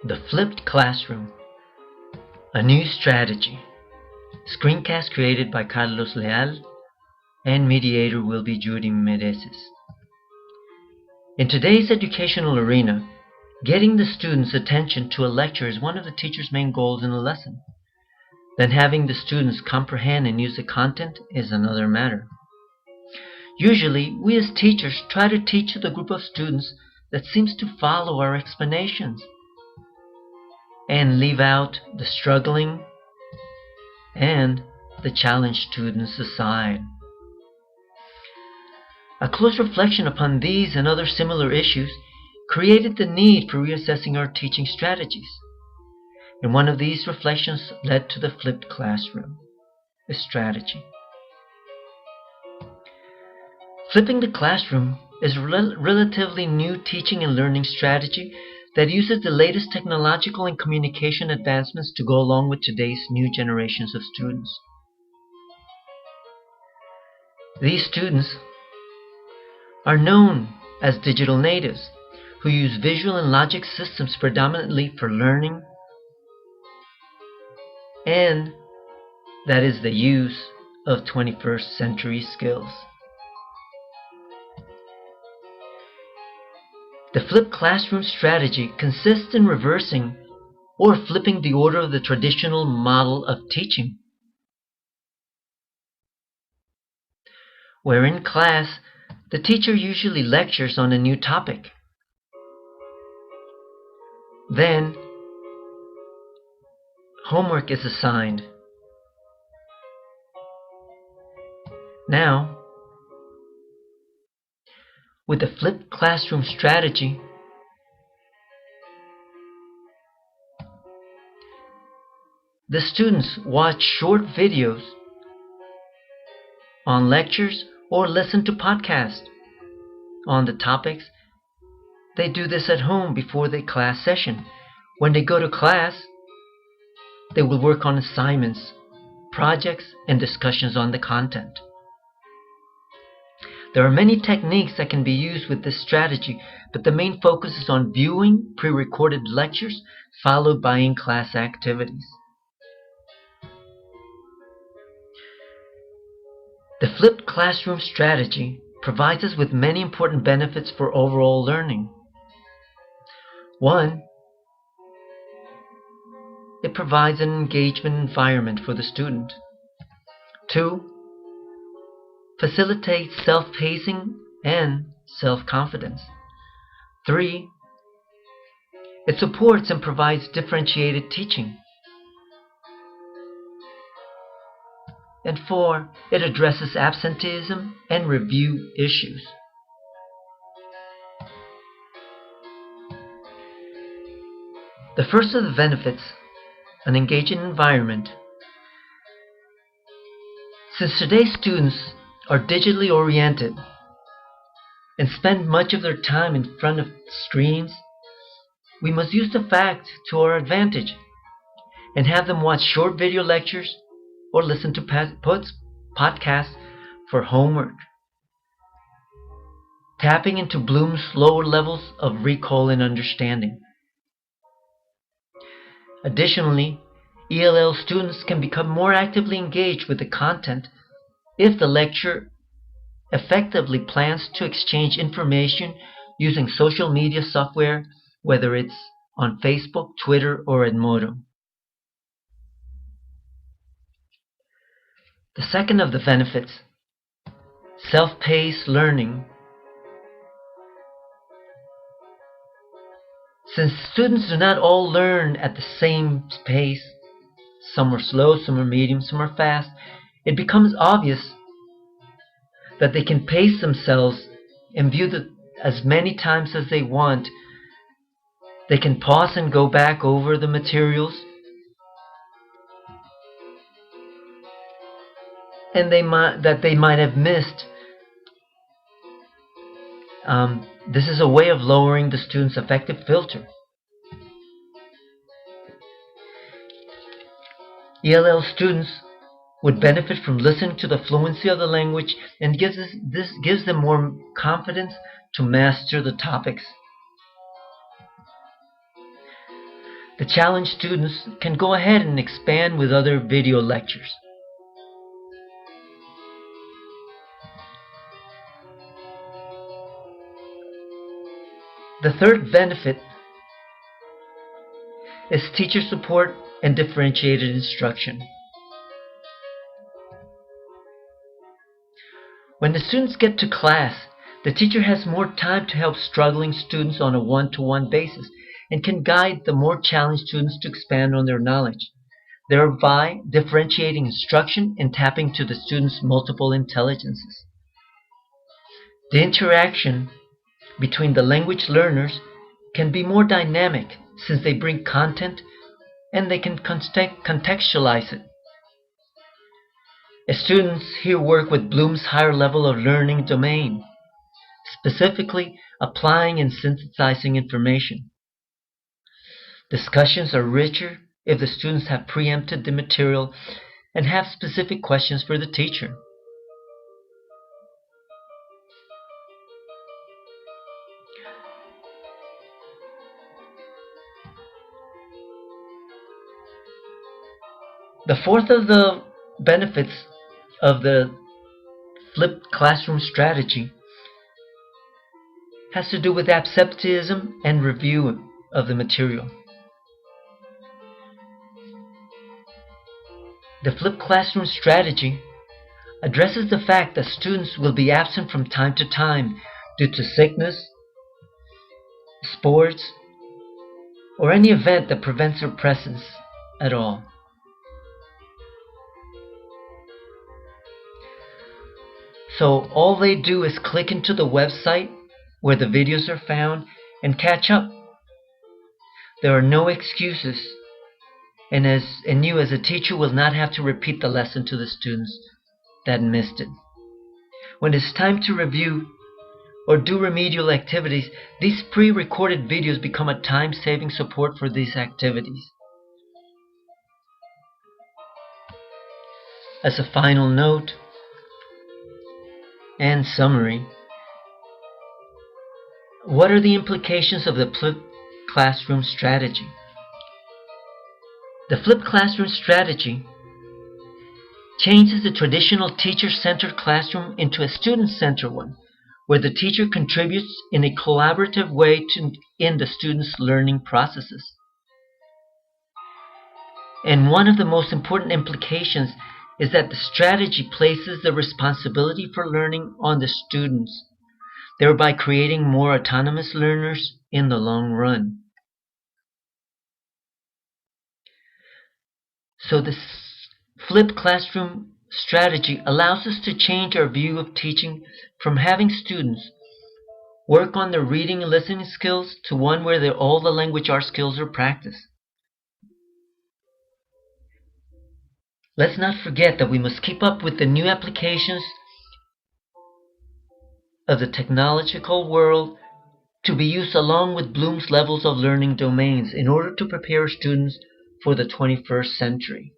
The Flipped Classroom, a new strategy. Screencast created by Carlos Leal, and mediator will be Judy Mereces. In today's educational arena, getting the students' attention to a lecture is one of the teacher's main goals in a lesson. Then having the students comprehend and use the content is another matter. Usually, we as teachers try to teach the group of students that seems to follow our explanations and leave out the struggling and the challenged students aside. A close reflection upon these and other similar issues created the need for reassessing our teaching strategies. And one of these reflections led to the flipped classroom, a strategy. Flipping the classroom is a relatively new teaching and learning strategy that uses the latest technological and communication advancements to go along with today's new generations of students. These students are known as digital natives who use visual and logic systems predominantly for learning, and that is the use of 21st century skills. The flipped classroom strategy consists in reversing or flipping the order of the traditional model of teaching, where in class the teacher usually lectures on a new topic. Then homework is assigned. Now, with the flipped classroom strategy, the students watch short videos on lectures or listen to podcasts on the topics. They do this at home before the class session. When they go to class, they will work on assignments, projects, and discussions on the content. There are many techniques that can be used with this strategy, but the main focus is on viewing pre-recorded lectures followed by in-class activities. The flipped classroom strategy provides us with many important benefits for overall learning. 1. It provides an engagement environment for the student. 2. Facilitates self-pacing and self-confidence. 3. It supports and provides differentiated teaching. And 4. It addresses absenteeism and review issues. The first of the benefits, an engaging environment. Since today's students are digitally oriented and spend much of their time in front of screens, we must use the fact to our advantage and have them watch short video lectures or listen to podcasts for homework, tapping into Bloom's lower levels of recall and understanding. Additionally, ELL students can become more actively engaged with the content if the lecturer effectively plans to exchange information using social media software, whether it's on Facebook, Twitter, or Edmodo. The second of the benefits, self-paced learning. Since students do not all learn at the same pace, some are slow, some are medium, some are fast, it becomes obvious that they can pace themselves and view as many times as they want. They can pause and go back over the materials, and they might have missed. This is a way of lowering the student's affective filter. ELL students would benefit from listening to the fluency of the language, and this gives them more confidence to master the topics. The challenged students can go ahead and expand with other video lectures. The third benefit is teacher support and differentiated instruction. When the students get to class, the teacher has more time to help struggling students on a one-to-one basis and can guide the more challenged students to expand on their knowledge, thereby differentiating instruction and tapping to the students' multiple intelligences. The interaction between the language learners can be more dynamic since they bring content and they can contextualize it. As students here work with Bloom's higher level of learning domain, specifically applying and synthesizing information. Discussions are richer if the students have preempted the material and have specific questions for the teacher. The fourth of the benefits of the flipped classroom strategy has to do with absenteeism and review of the material. The flipped classroom strategy addresses the fact that students will be absent from time to time due to sickness, sports, or any event that prevents their presence at all. So all they do is click into the website where the videos are found and catch up. There are no excuses, and you as a teacher will not have to repeat the lesson to the students that missed it. When it's time to review or do remedial activities, these pre-recorded videos become a time-saving support for these activities. As a final note and summary, what are the implications of the flipped classroom strategy? The flipped classroom strategy changes the traditional teacher-centered classroom into a student-centered one, where the teacher contributes in a collaborative way in the students' learning processes. And one of the most important implications is that the strategy places the responsibility for learning on the students, thereby creating more autonomous learners in the long run. So this flipped classroom strategy allows us to change our view of teaching from having students work on their reading and listening skills to one where all the language arts skills are practiced. Let's not forget that we must keep up with the new applications of the technological world to be used along with Bloom's levels of learning domains in order to prepare students for the 21st century.